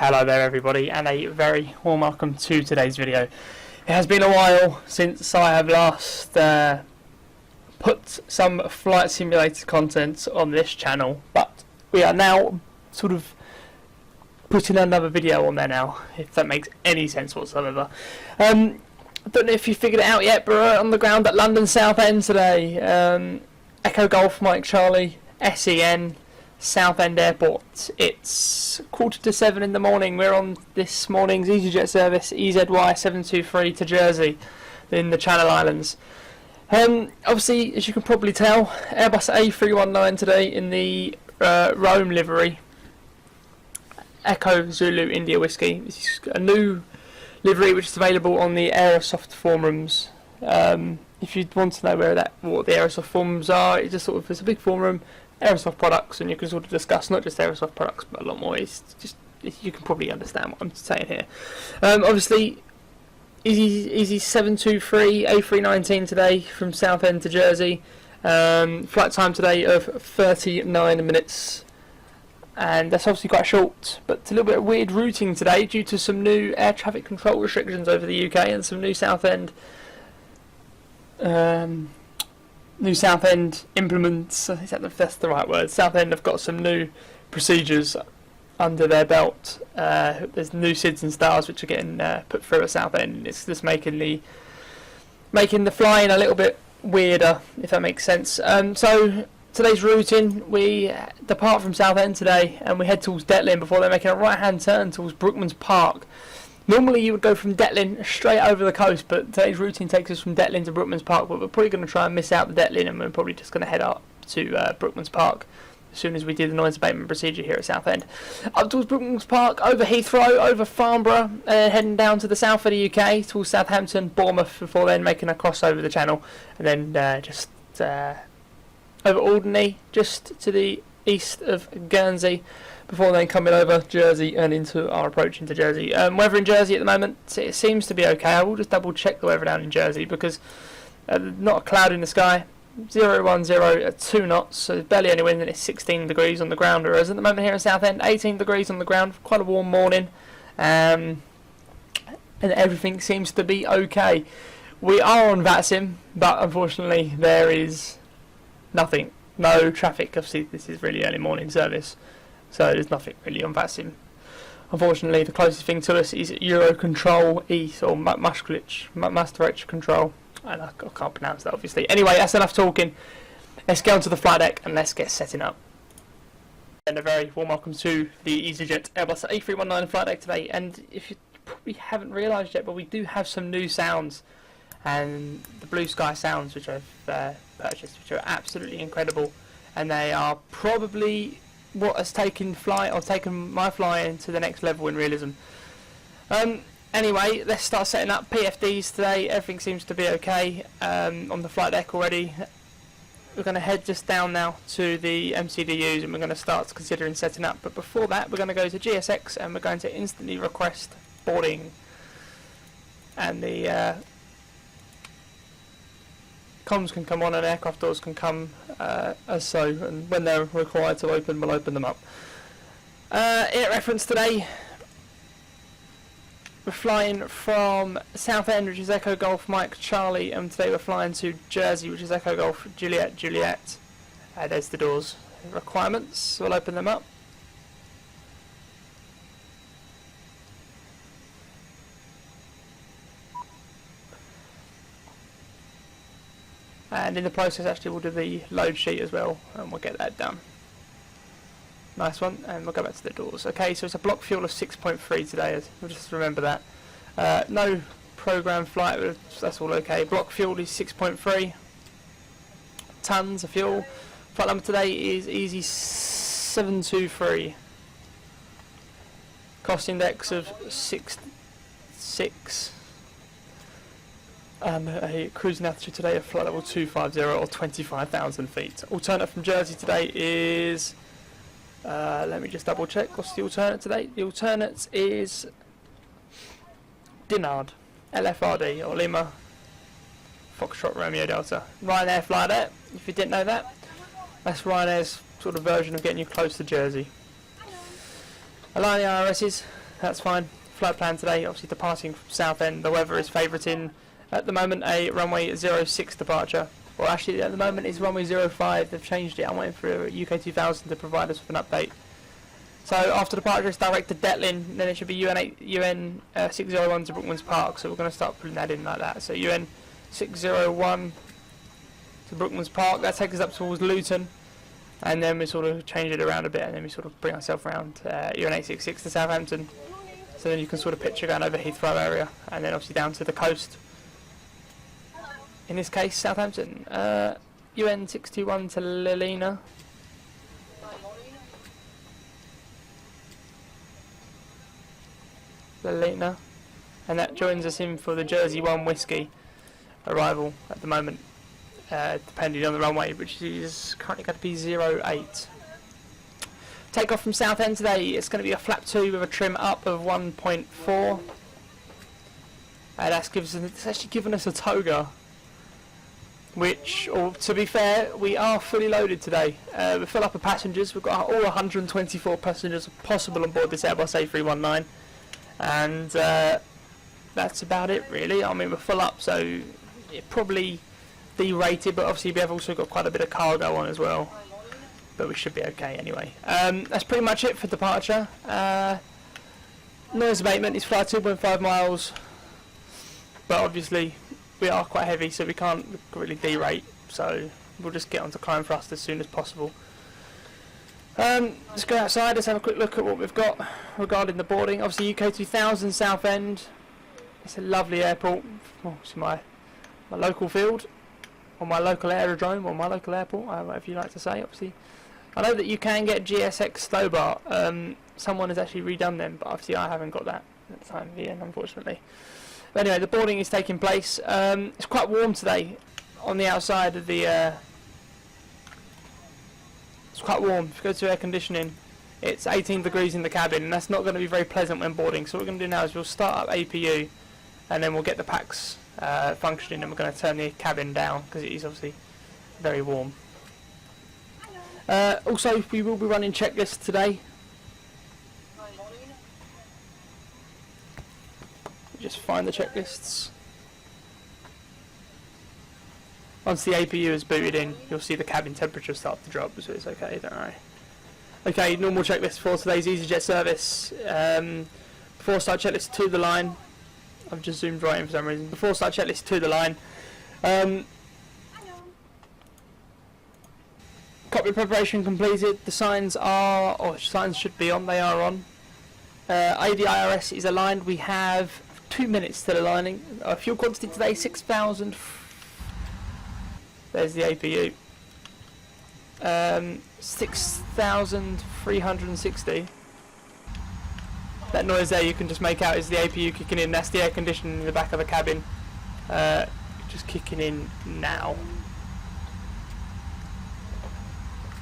Hello there everybody, and a very warm welcome to today's video. It has been a while since I have last put some flight simulator content on this channel, but we are now sort of putting another video on there now, if that makes any sense whatsoever. I don't know if you figured it out yet, but we're on the ground at London Southend today. Echo Golf Mike Charlie, SEN, Southend Airport. It's 7:15 in the morning. We're on this morning's EasyJet service EZY723 to Jersey in the Channel Islands. Obviously, as you can probably tell, Airbus A319 today in the Rome livery. Echo Zulu India Whiskey. This is a new livery which is available on the Aerosoft forums. If you want to know what the Aerosoft forums are, it's just it's a big forum, Aerosoft products, and you can sort of discuss not just Aerosoft products but a lot more. You can probably understand what I'm saying here. Obviously, EZY723 A319 today from Southend to Jersey. Flight time today of 39 minutes. And that's obviously quite short, but it's a little bit of weird routing today due to some new air traffic control restrictions over the UK and some new Southend implements. That's the right word. Southend have got some new procedures under their belt. There's new SIDs and stars which are getting put through at Southend. It's just making the flying a little bit weirder, if that makes sense. So today's routing, we depart from Southend today and we head towards Detlin before they're making a right hand turn towards Brookman's Park. Normally you would go from Detlin straight over the coast, but today's routing takes us from Detlin to Brookman's Park, but we're probably going to try and miss out the Detlin and we're probably just going to head up to Brookman's Park as soon as we do the noise abatement procedure here at Southend. Up towards Brookman's Park, over Heathrow, over Farnborough, heading down to the south of the UK towards Southampton, Bournemouth, before then making a cross over the channel, and then just over Alderney, just to the east of Guernsey, before then coming over Jersey and into our approach into Jersey. Weather in Jersey at the moment, it seems to be okay. I will just double check the weather down in Jersey because not a cloud in the sky, 010 at 2 knots, so barely any wind, and it's 16 degrees on the ground, whereas at the moment here in Southend, 18 degrees on the ground, quite a warm morning, and everything seems to be okay. We are on VATSIM, but unfortunately there is nothing, no traffic. Obviously this is really early morning service, so there's nothing really on VATSIM. Unfortunately, the closest thing to us is Eurocontrol East, or Maastricht Control, and I can't pronounce that obviously. Anyway, that's enough talking. Let's get onto the flight deck and let's get setting up. And a very warm welcome to the EasyJet Airbus A319 flight deck today. And if you probably haven't realised yet, but we do have some new sounds, and the Blue Sky sounds which I've purchased, which are absolutely incredible, and they are probably what has taken my flying to the next level in realism. Anyway, let's start setting up PFDs today. Everything seems to be okay on the flight deck already. We're going to head just down now to the MCDUs and we're going to start considering setting up, but before that we're going to go to GSX and we're going to instantly request boarding, and the comms can come on and aircraft doors can come as so, and when they're required to open, we'll open them up. In reference today, we're flying from Southend, which is Echo Golf Mike Charlie, and today we're flying to Jersey, which is Echo Golf Juliet Juliet. There's the doors requirements, so we'll open them up. And in the process actually we'll do the load sheet as well, and we'll get that done. Nice one, and we'll go back to the doors. Okay, so it's a block fuel of 6.3 today, we'll just remember that. No program flight, that's all okay. Block fuel is 6.3 tons of fuel. Flight number today is EZY723. Cost index of 6. And a cruising altitude today of flight level 250 or 25,000 feet. Alternate from Jersey today is, let me just double check, what's the alternate today? The alternate is Dinard, LFRD, or Lima Foxtrot Romeo Delta. Ryanair fly there, if you didn't know that. That's Ryanair's sort of version of getting you close to Jersey. Align the IRSs, that's fine. Flight plan today, obviously departing from Southend. The weather is favouriting at the moment a runway 06 departure. Or actually at the moment it's runway 05, they've changed it. I'm waiting for UK 2000 to provide us with an update. So after departure it's direct to Detlin, then it should be UN 601 to Brookman's Park, so we're going to start putting that in like that. So UN 601 to Brookman's Park, that takes us up towards Luton, and then we sort of change it around a bit, and then we sort of bring ourselves around UN 866 to Southampton. So then you can sort of picture going over Heathrow area, and then obviously down to the coast. In this case, Southampton. UN 621 to Lilina. And that joins us in for the Jersey 1 Whiskey arrival at the moment, depending on the runway, which is currently going to be 08. Takeoff from Southend today, it's going to be a flap 2 with a trim up of 1.4. It's actually given us a TOGA, which, or to be fair, we are fully loaded today. We're full up of passengers. We've got all 124 passengers possible on board this Airbus A319. And that's about it really. I mean, we're full up, so it probably derated, but obviously we have also got quite a bit of cargo on as well, but we should be okay anyway. That's pretty much it for departure. Noise abatement is flight 2.5 miles, but obviously we are quite heavy, so we can't really derate, so we'll just get onto climb thrust as soon as possible. Let's go outside, let's have a quick look at what we've got regarding the boarding. Obviously UK 2000 Southend, it's a lovely airport. Oh, it's my local field, or my local aerodrome, or my local airport, whatever you like to say. Obviously I know that you can get GSX Stobart, someone has actually redone them, but obviously I haven't got that at the time being, unfortunately. But anyway, the boarding is taking place. It's quite warm today on the outside of the it's quite warm. If you go to air conditioning, it's 18 degrees in the cabin, and that's not going to be very pleasant when boarding. So what we're going to do now is we'll start up APU, and then we'll get the packs functioning, and we're going to turn the cabin down because it is obviously very warm. Also, we will be running checklists today. Just find the checklists. Once the APU is booted in, you'll see the cabin temperature start to drop, so it's okay, don't worry. Okay, normal checklist for today's EasyJet service. Before start checklist to the line. I've just zoomed right in for some reason. Before start checklist to the line. Cockpit preparation completed. The signs are, or signs should be on, they are on. ADIRS is aligned. We have 2 minutes till aligning. Fuel quantity today 6,000. There's the APU. 6,360. That noise there you can just make out is the APU kicking in. That's the air conditioning in the back of the cabin. Just kicking in now.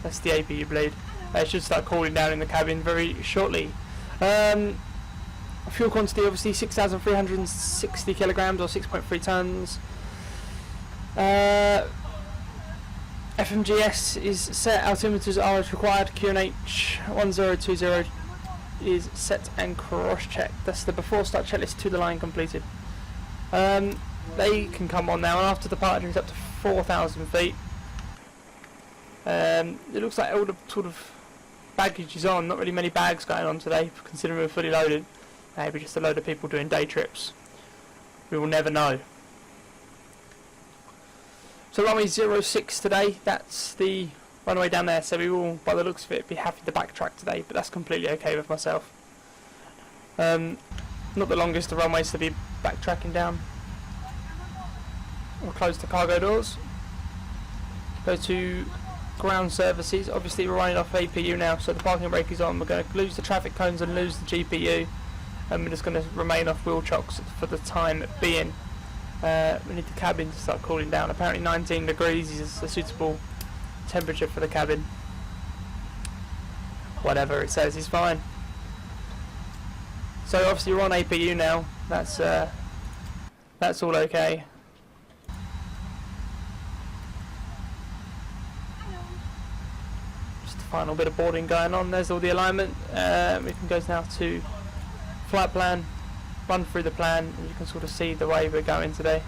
That's the APU bleed. It should start cooling down in the cabin very shortly. Fuel quantity obviously 6,360 kilograms or 6.3 tons. FMGS is set, altimeters are as required, QNH 1020 is set and cross-checked. That's the before start checklist to the line completed. They can come on now, and after departure it's up to 4,000 feet. It looks like all the sort of baggage is on, not really many bags going on today considering we're fully loaded. Maybe just a load of people doing day trips. We will never know. So runway 06 today, that's the runway down there, so we will, by the looks of it, be happy to backtrack today, but that's completely okay with myself. Not the longest of runways to be backtracking down. We'll close the cargo doors. Go to ground services. Obviously we're running off APU now, so the parking brake is on. We're going to lose the traffic cones and lose the GPU, and we're just going to remain off wheel chocks for the time being. We need the cabin to start cooling down. Apparently 19 degrees is a suitable temperature for the cabin. Whatever it says is fine. So obviously we're on APU now. That's all okay. Just a final bit of boarding going on. There's all the alignment. We can go now to flight plan, run through the plan, and you can sort of see the way we're going today.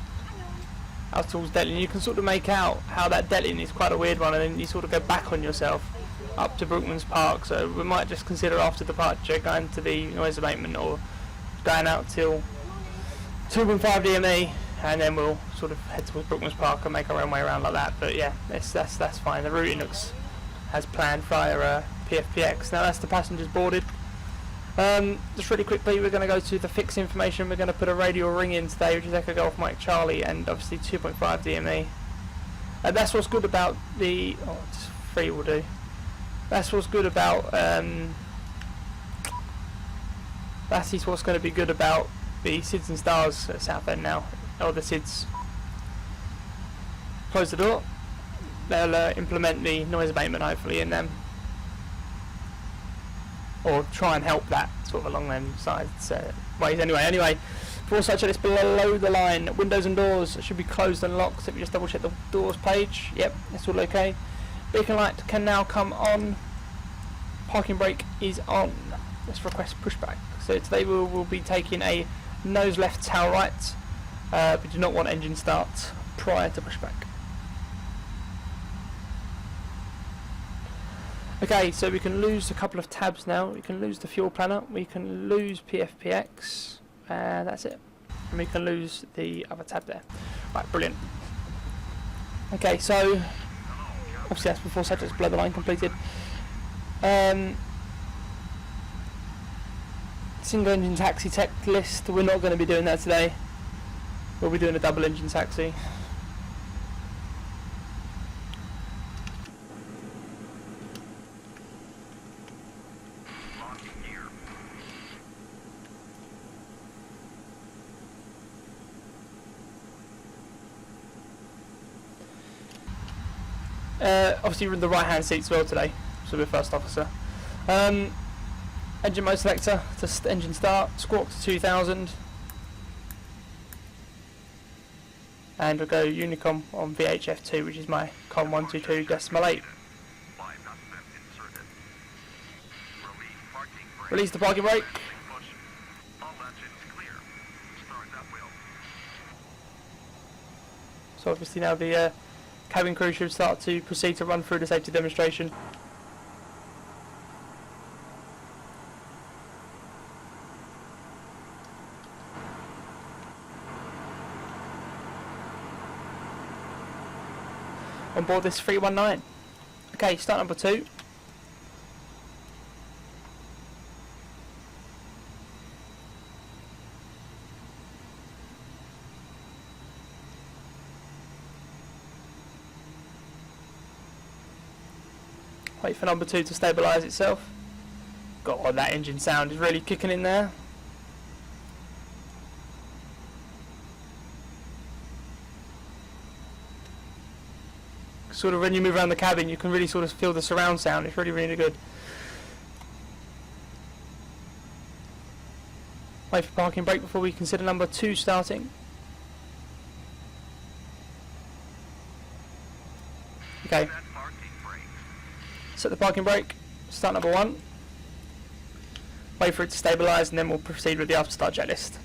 Out towards Detling, you can sort of make out how that Detling is quite a weird one, and then you sort of go back on yourself up to Brookman's Park. So we might just consider after departure going to the noise abatement or going out till 2.5 DME, and then we'll sort of head towards Brookman's Park and make our own way around like that. But yeah, that's fine. The routing looks as planned via PFPX. Now that's the passengers boarded. Just really quickly, we're going to go to the fix information. We're going to put a radial ring in today, which is Echo Golf Mike Charlie, and obviously 2.5 DME. That's what's good about the... oh, just 3 will do. That's what's good about... that is what's going to be good about the SIDS and Stars at Southend now. Or the SIDS. Close the door. They'll implement the noise abatement hopefully in them. Or try and help that sort of along them sides ways anyway. For all such it's below the line. Windows and doors should be closed and locked. Let me just double check the doors page. Yep, it's all okay. Beacon light can now come on. Parking brake is on. Let's request pushback. So today we will be taking a nose left, tail right. We do not want engine start prior to pushback. Okay, so we can lose a couple of tabs now. We can lose the fuel planner, we can lose PFPX, and that's it. And we can lose the other tab there. Right, brilliant. Okay, so obviously that's before subjects below the line completed. Single engine taxi tech list, we're not going to be doing that today. We'll be doing a double engine taxi. Obviously we're in the right hand seat as well today, so we're first officer. Engine mode selector to engine start, squawk to 2000, and we'll go Unicom on VHF2, which is my COM 122.8. Release the parking brake. So obviously now the cabin crew should start to proceed to run through the safety demonstration. On board this 319. Okay, start number 2. Wait for number 2 to stabilise itself. God, that engine sound is really kicking in there. Sort of when you move around the cabin you can really sort of feel the surround sound. It's really, really good. Wait for parking brake before we consider number 2 starting. Okay. Set the parking brake, start number 1. Wait for it to stabilise and then we'll proceed with the after start checklist.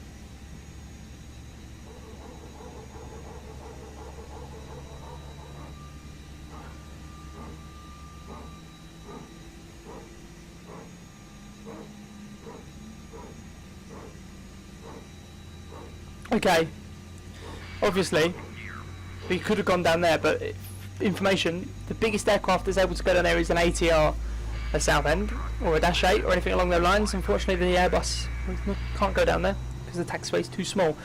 Okay, obviously we could have gone down there, but information, the biggest aircraft that's able to go down there is an ATR at Southend, or a Dash 8 or anything along those lines. Unfortunately the Airbus can't go down there because the taxiway is too small.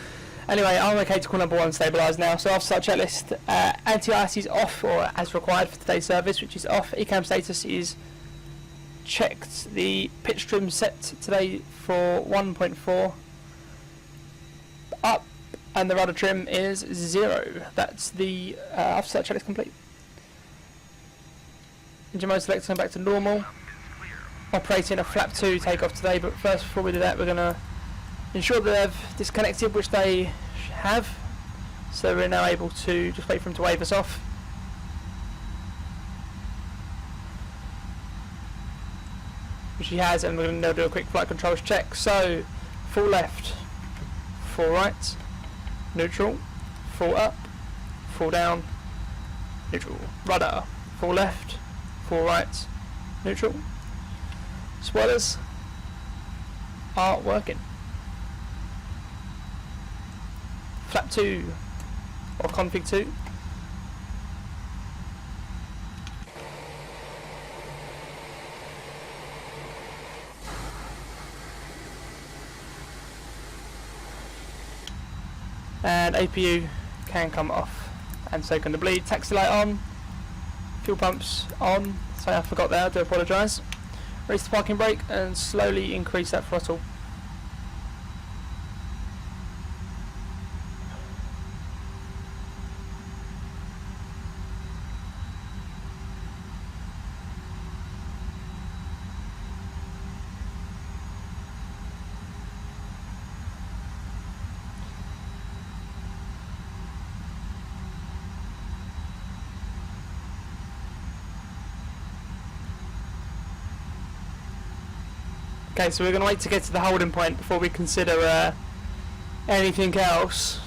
Anyway, I'm okay to call number 1 stabilised now. So after start checklist, anti-ice is off, or as required for today's service, which is off. ECAM status is checked. The pitch trim set today for 1.4 up, and the rudder trim is 0. That's the after start checklist complete. Engine mode selector back to normal. Operating a flap 2 takeoff today, but first, before we do that, we're going to ensure that they've disconnected, which they have. So we're now able to just wait for them to wave us off. Which he has, and we're going to do a quick flight controls check. So full left, full right, neutral, full up, full down, neutral, rudder, full left, full right, neutral. Spoilers are working. Flap 2 or config 2. And APU can come off, and so can the bleed. Taxi light on, fuel pumps on. Sorry, I forgot there, I do apologise. Release the parking brake and slowly increase that throttle. Okay, so we're going to wait to get to the holding point before we consider anything else,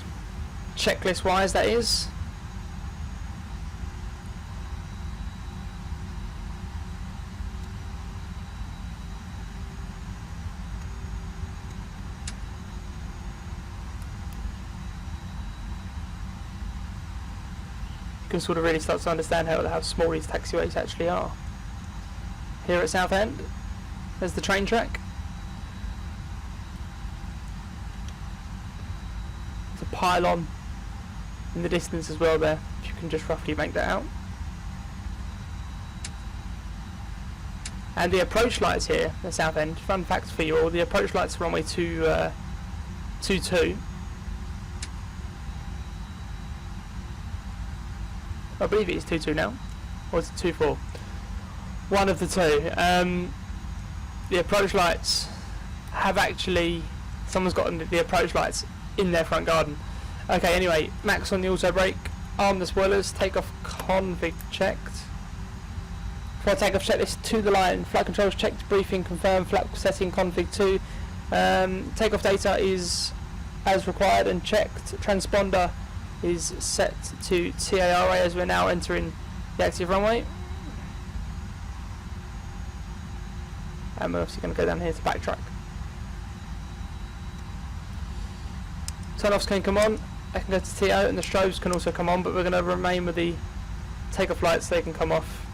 checklist wise that is. You can sort of really start to understand how small these taxiways actually are. Here at Southend, there's the train track. There's a pylon in the distance as well there, if you can just roughly make that out. And the approach lights here at Southend, fun fact for you all, the approach lights are runway 22. I believe it is 22 now, or is it 24? One of the two. The approach lights have actually, someone's got the approach lights in their front garden. Okay, anyway, max on the auto brake, arm the spoilers, takeoff config checked. For takeoff checklist to the line, flight controls checked, briefing confirmed, flap setting config 2. Takeoff data is as required and checked. Transponder is set to TARA as we're now entering the active runway. And we're obviously going to go down here to backtrack. Turn-offs can come on, they can go to TO, and the strobes can also come on, but we're going to remain with the takeoff lights so they can come off.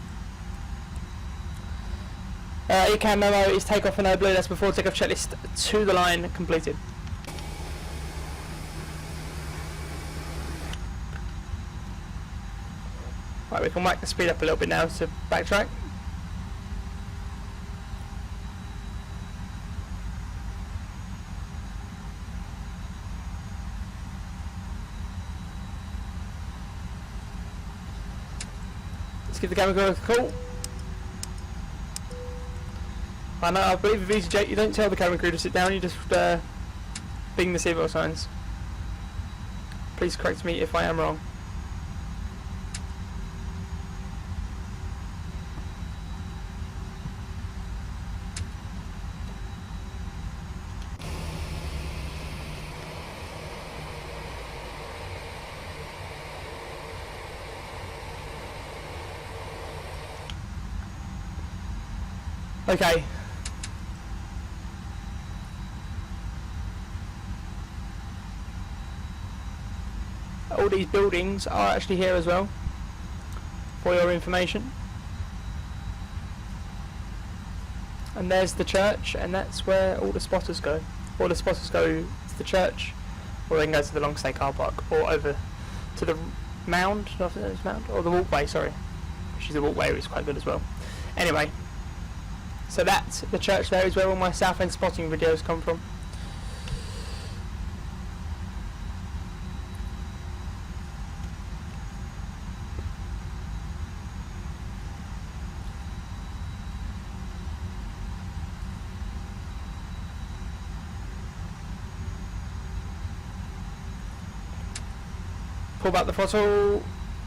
ECAM memo is takeoff and no blue, that's before takeoff checklist to the line completed. Right, we can whack the speed up a little bit now to backtrack. Let's give the camera crew a call. I know, I believe with EasyJet you don't tell the camera crew to sit down, you just bing the seatbelt signs. Please correct me if I am wrong. Okay. All these buildings are actually here as well, for your information. And there's the church, and that's where all the spotters go. All the spotters go to the church, or they can go to the long stay car park, or over to the mound, not the mound, or the walkway, sorry. Which is the walkway, which is quite good as well. Anyway. So that's the church there is where all my Southend Spotting videos come from. Pull back the throttle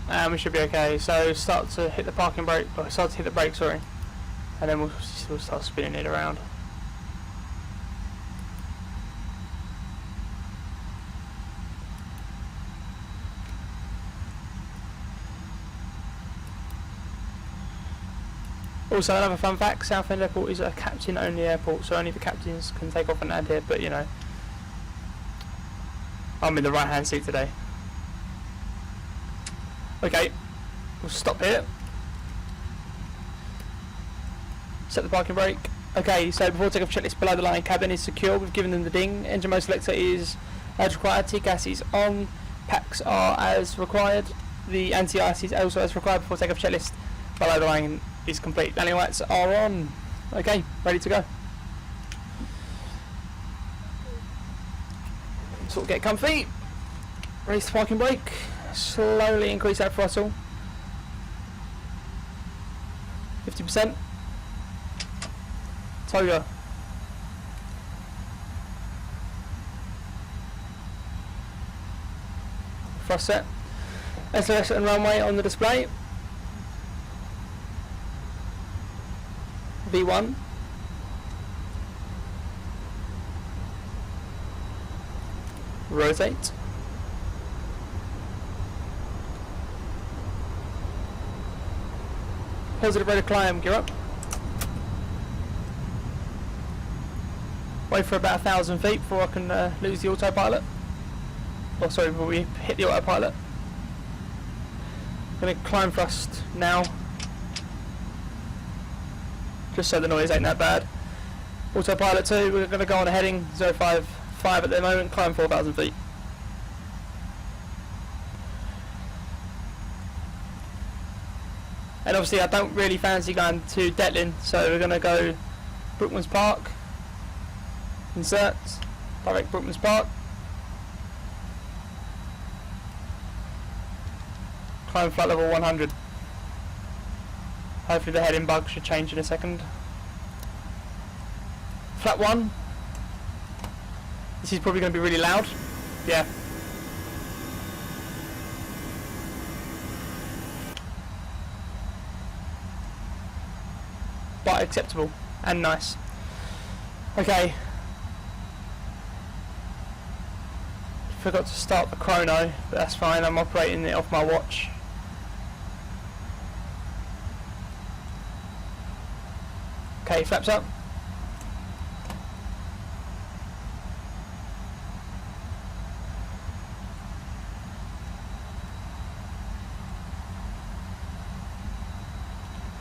and we should be okay. So start to hit the parking brake, or start to hit the brake, sorry. And then we'll start spinning it around. Also, another fun fact, Southend Airport is a captain-only airport, so only the captains can take off and land here, but you know, I'm in the right-hand seat today. Okay, we'll stop here. Set the parking brake. Okay, so before takeoff checklist, below the line cabin is secure. We've given them the ding. Engine mode selector is as required. T-gas is on. Packs are as required. The anti-ice is also as required. Before takeoff checklist, below the line is complete. Landing lights are on. Okay, ready to go. Sort of get comfy. Release the parking brake. Slowly increase that throttle. 50%. TOGA. Thrust set. SLS and runway on the display. V1. Rotate. Positive rate of climb, gear up. Wait for about 1,000 feet before I can lose the autopilot. Oh, sorry, before we hit the autopilot. I'm going to climb thrust now, just so the noise ain't that bad. Autopilot 2, we're going to go on a heading 055 at the moment, climb 4,000 feet. And obviously I don't really fancy going to Detlin, so we're going to go Brookman's Park. Insert, direct Brookman's Park. Climb flight level 100. Hopefully the heading bug should change in a second. Flat 1. This is probably going to be really loud. Yeah. But acceptable and nice. Okay. Forgot to start the chrono, but that's fine, I'm operating it off my watch. Okay, flaps up.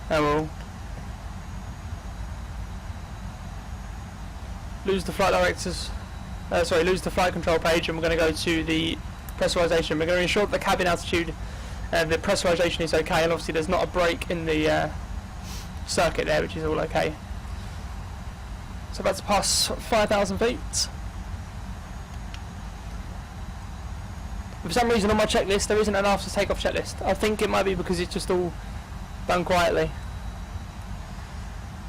And we'll lose the flight directors. Lose the flight control page, and we're going to go to the pressurization. We're going to ensure that the cabin altitude and the pressurization is okay, and obviously there's not a break in the circuit there, which is all okay. So about to pass 5,000 feet. For some reason on my checklist there isn't an after takeoff checklist. I think it might be because it's just all done quietly.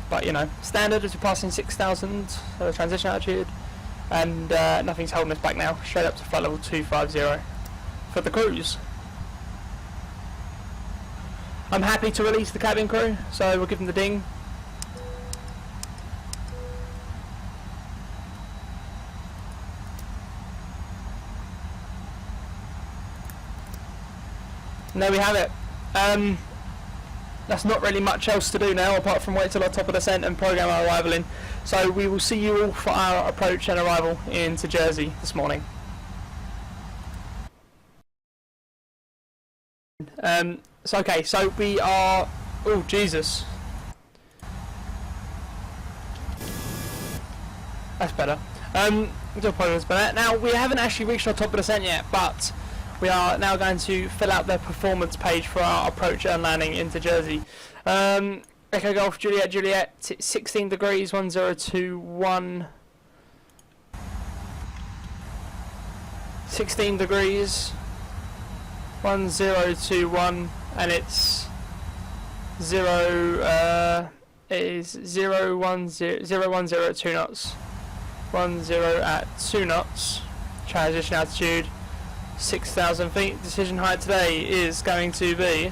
But you know, standard as we're passing 6,000 transition altitude. And nothing's holding us back now, straight up to flight level 250 for the cruise. I'm happy to release the cabin crew, so we'll give them the ding. And there we have it. That's not really much else to do now apart from wait till our top of descent and program our arrival in. So we will see you all for our approach and arrival into Jersey this morning. So we are, oh Jesus, that's better. Do apologise for that. Now we haven't actually reached our top of descent yet, but we are now going to fill out the performance page for our approach and landing into Jersey. Echo Golf Juliet Juliet, 16 degrees 1021. 16 degrees 1021, and it's 010 at 2 knots. 10 at 2 knots. Transition altitude 6,000 feet. Decision height today is going to be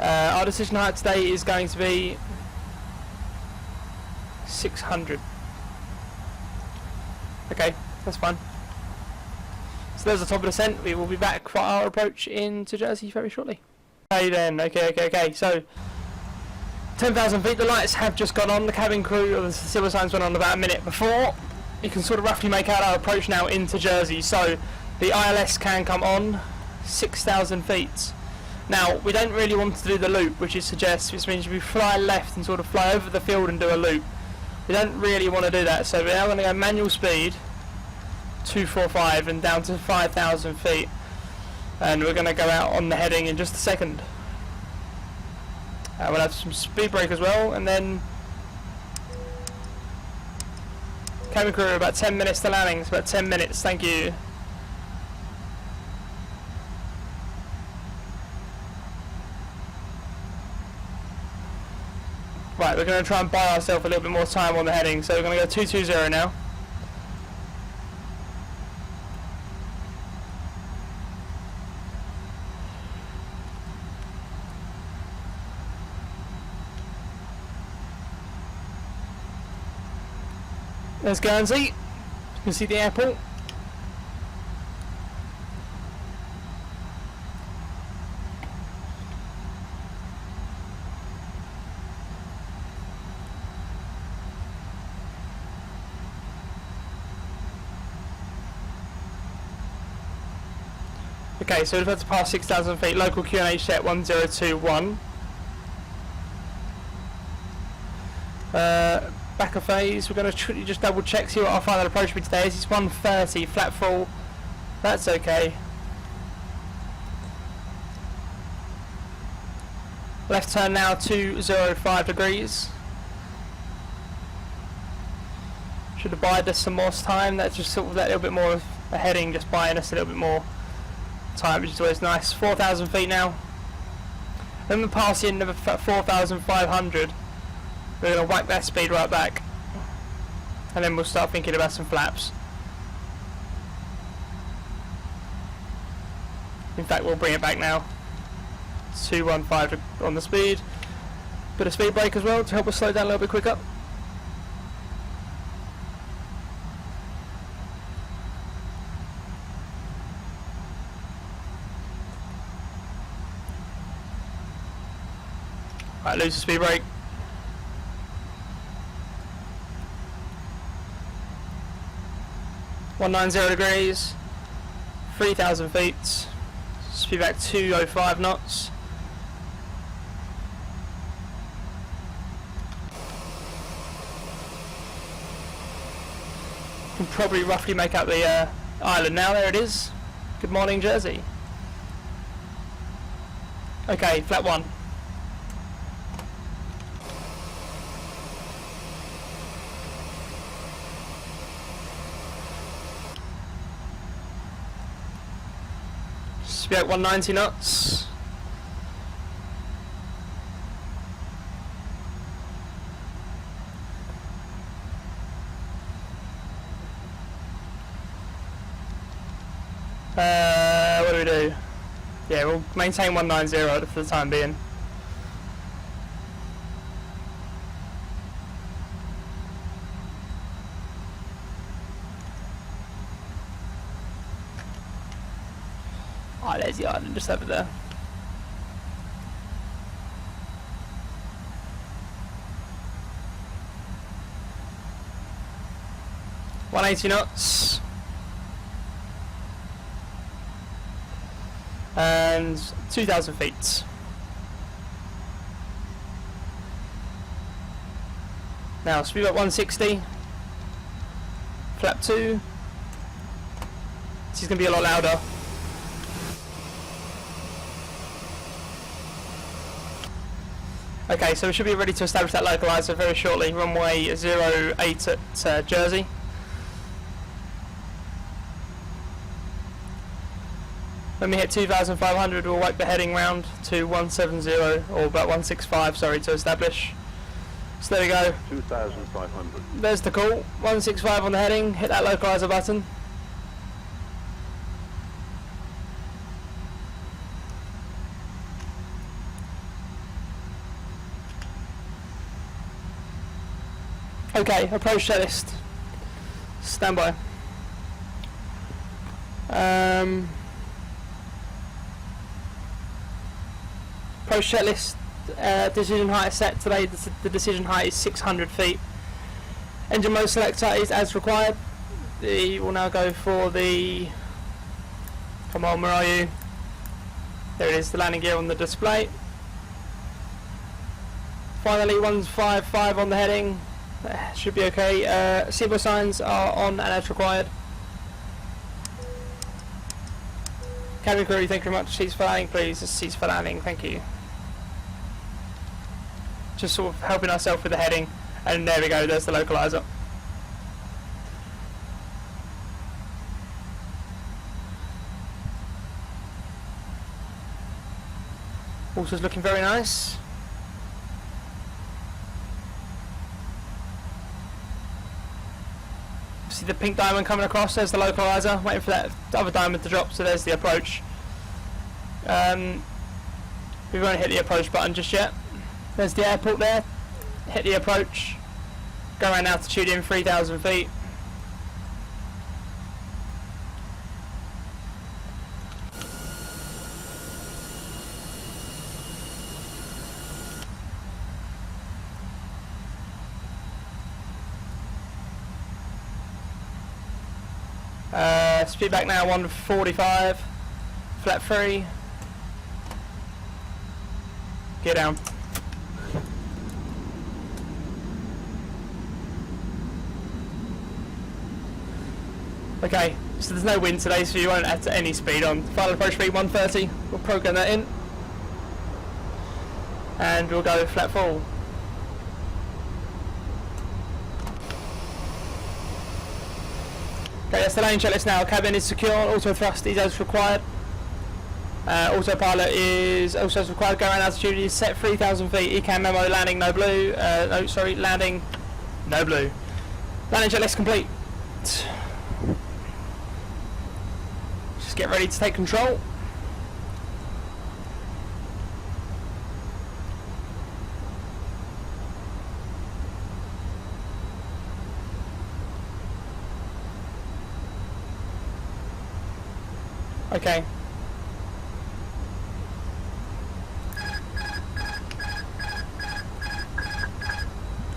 our decision height today is going to be 600. Okay, that's fine. So there's the top of the descent. We will be back for our approach into Jersey very shortly. Okay then, okay. So 10,000 feet, the lights have just gone on. The cabin crew, or the silver signs went on about a minute before. You can sort of roughly make out our approach now into Jersey. So the ILS can come on 6,000 feet. Now we don't really want to do the loop, which means we fly left and sort of fly over the field and do a loop. We don't really want to do that, so we're now going to go manual speed 245 and down to 5,000 feet, and we're going to go out on the heading in just a second. We'll have some speed brake as well, and then cabin crew about 10 minutes to landing. It's about 10 minutes, thank you. Right, we're going to try and buy ourselves a little bit more time on the heading, so we're going to go 220 now. There's Guernsey. You can see the airport. Okay, so we've had to pass 6,000 feet. Local QNH set 1021. Back a phase. We're going to just double check, see what our final approach speed today is. It's 130, flat full. That's okay. Left turn now 205 degrees. Should have buyed us some more time. That's just sort of that little bit more of a heading, just buying us a little bit more time, which is always nice. 4,000 feet now. Then we're passing 4,500. We're going to whack that speed right back, and then we'll start thinking about some flaps. In fact, we'll bring it back now. 215 on the speed. Bit of speed brake as well to help us slow down a little bit quicker. Right, lose the speed brake. (190 degrees), 3,000 feet, speed back 205 knots. Can probably roughly make out the island now. There it is. Good morning, Jersey. Okay, flat one. Speed back 190 knots. What do we do? Yeah, we'll maintain 190 for the time being. Oh, there's the island just over there. (180 knots). And 2,000 feet. Now speed up 160. Flap 2. This is going to be a lot louder. Okay, so we should be ready to establish that localizer very shortly. Runway 08 at Jersey. When we hit 2,500, we'll work the heading round to 170, or about 165, sorry, to establish. So there we go. 2,500. There's the call. 165 on the heading. Hit that localizer button. Okay, approach checklist. Stand by. Approach checklist. Decision height is set today. The decision height is 600 feet. Engine mode selector is as required. We will now go for the... Come on, where are you? There it is, the landing gear on the display. Finally, 155 on the heading. Should be okay. Seatbelt signs are on and as required. Cabin crew, thank you very much. Seats for landing, please. Seats for landing, thank you. Just sort of helping ourselves with the heading. And there we go, there's the localizer. Also looking very nice. See the pink diamond coming across, there's the localizer, waiting for that other diamond to drop, so there's the approach. We won't hit the approach button just yet. There's the airport there, hit the approach, go around altitude in 3,000 feet. Speed back now 145, flat 3, gear down. Okay, so there's no wind today, so you won't add to any speed on. Final approach speed 130, we'll program that in, and we'll go flat full. Okay, that's the lane checklist now. Cabin is secure, auto thrust is as required. Autopilot is also as required. Go around altitude is set 3,000 feet. ECAM memo, landing no blue. No, sorry, landing no blue. Landing checklist complete. Just get ready to take control. Okay.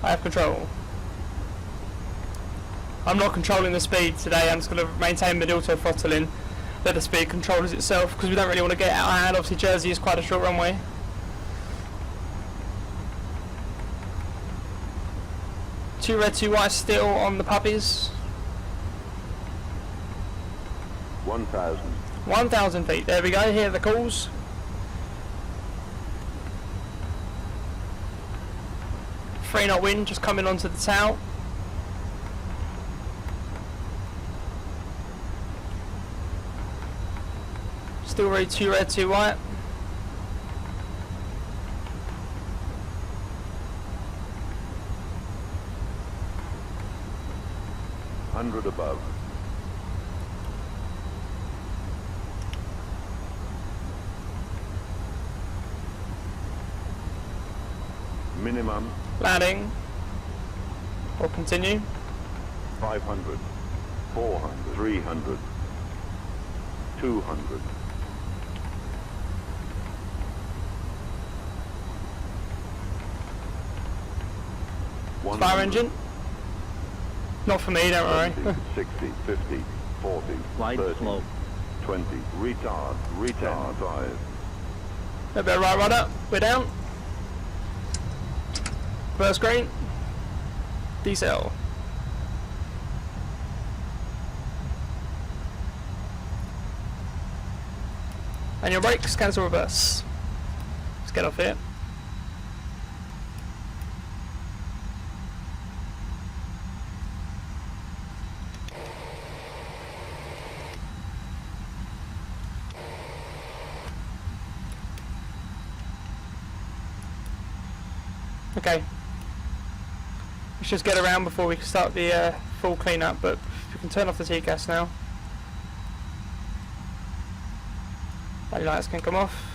I have control. I'm not controlling the speed today, I'm just going to maintain mid-auto throttling, let the speed control as itself, because we don't really want to get out of hand. Obviously Jersey is quite a short runway. Two red, two white still on the puppies. 1,000. 1,000 feet, there we go, here are the calls. Three knot wind just coming onto the tail. Still ready, two red, two white. Hundred above. Minimum. Landing. Or continue. 500, 400, 300, 200. Fire engine. Not for me, don't worry. 70, 60, 50, 40, Wide 30, slope. 20. Retard, 5. A bit of right rudder. We're down. First green. Decel. And your brakes, cancel reverse. Let's get off here. Okay. Let's just get around before we start the full cleanup, but we can turn off the TCAS now. Light lights can come off.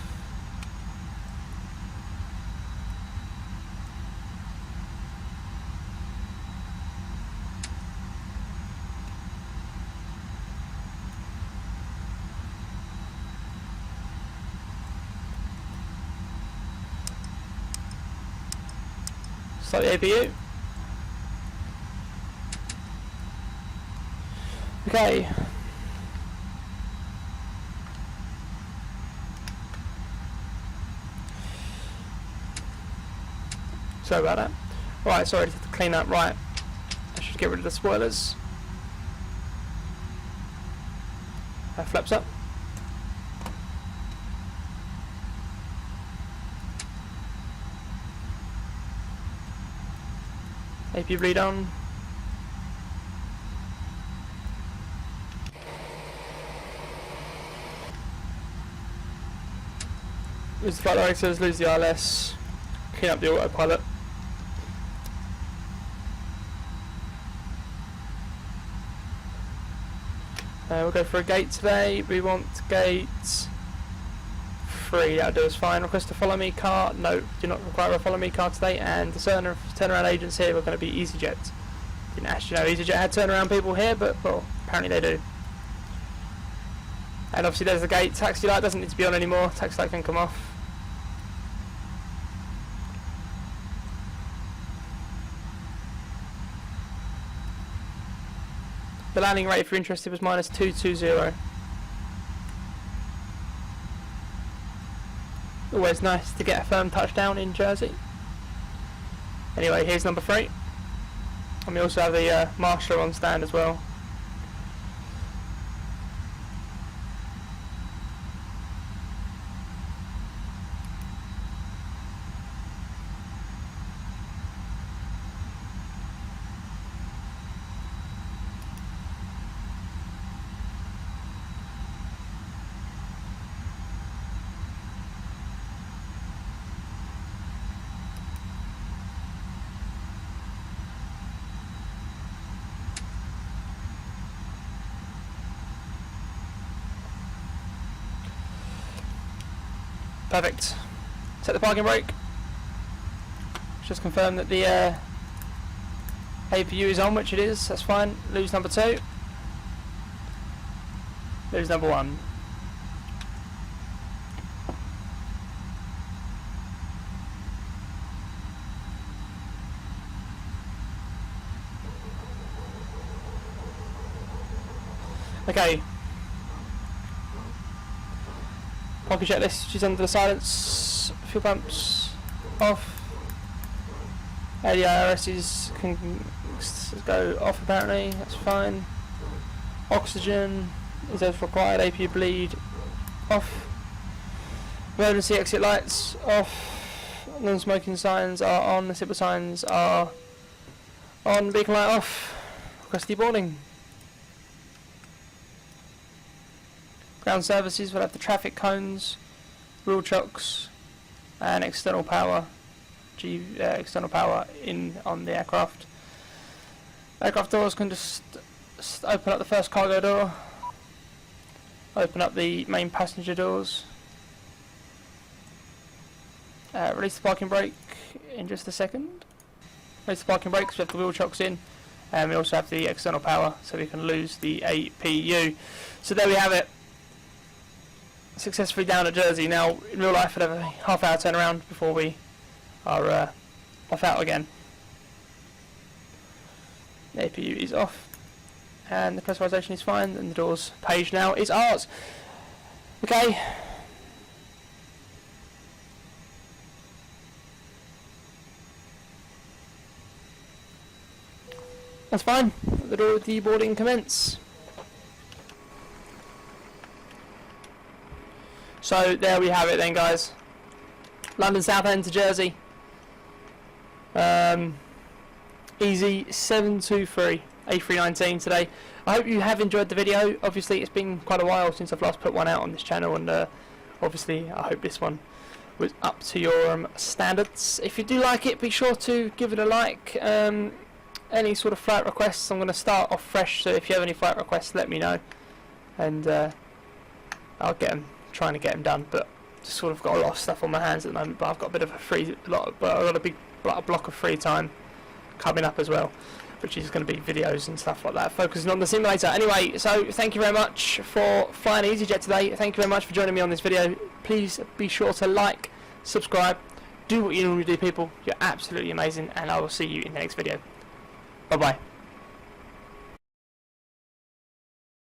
Start the APU. Okay. Sorry about that. Right, sorry, to clean up. Right, I should get rid of the spoilers. Flaps up. APU bleed on. Lose the flight directors, lose the ILS, clean up the autopilot. We'll go for a gate today. We want gate 3, that'll do us fine. Request a follow me car. No, do not require a follow me car today. And the turnaround agents here are going to be EasyJets. Didn't actually know EasyJet had turnaround people here, but well, apparently they do. And obviously there's the gate. Taxi light doesn't need to be on anymore. Taxi light can come off. The landing rate, if you're interested, was -220. Always nice to get a firm touchdown in Jersey. Anyway, here's number 3. And we also have the marshaller on stand as well. Perfect. Set the parking brake. Just confirm that the APU is on, which it is. That's fine. Lose number 2. Lose number 1. Okay. Parking checklist, she's under the silence, fuel pumps off, ADRSs can go off apparently, that's fine, oxygen is as required, APU bleed off, emergency exit lights off, non-smoking signs are on, the SIPA signs are on, beacon light off, request deboarding. Ground services will have the traffic cones, wheel chocks, and external power. External power in on the aircraft. Aircraft doors can just open up the first cargo door. Open up the main passenger doors. Release the parking brake in just a second. Release the parking brakes. We have the wheel chocks in, and we also have the external power, so we can lose the APU. So there we have it. Successfully down at Jersey. Now in real life we'll have a half-hour turnaround before we are off out again. The APU is off and the pressurization is fine, and the doors page now is ours. Okay. That's fine. The door deboarding commence. So there we have it then, guys. London Southend to Jersey. EZY723 A319 today. I hope you have enjoyed the video. Obviously it's been quite a while since I've last put one out on this channel, and obviously I hope this one was up to your standards. If you do like it, be sure to give it a like. Any sort of flight requests, I'm going to start off fresh, so if you have any flight requests, let me know, and I'll get them. Trying to get them done, but just sort of got a lot of stuff on my hands at the moment. But I've got a bit of a big block of free time coming up as well, which is going to be videos and stuff like that, focusing on the simulator. Anyway, so thank you very much for flying EasyJet today. Thank you very much for joining me on this video. Please be sure to like, subscribe, Do what you normally do, people. You're absolutely amazing, and I will see you in the next video. Bye bye.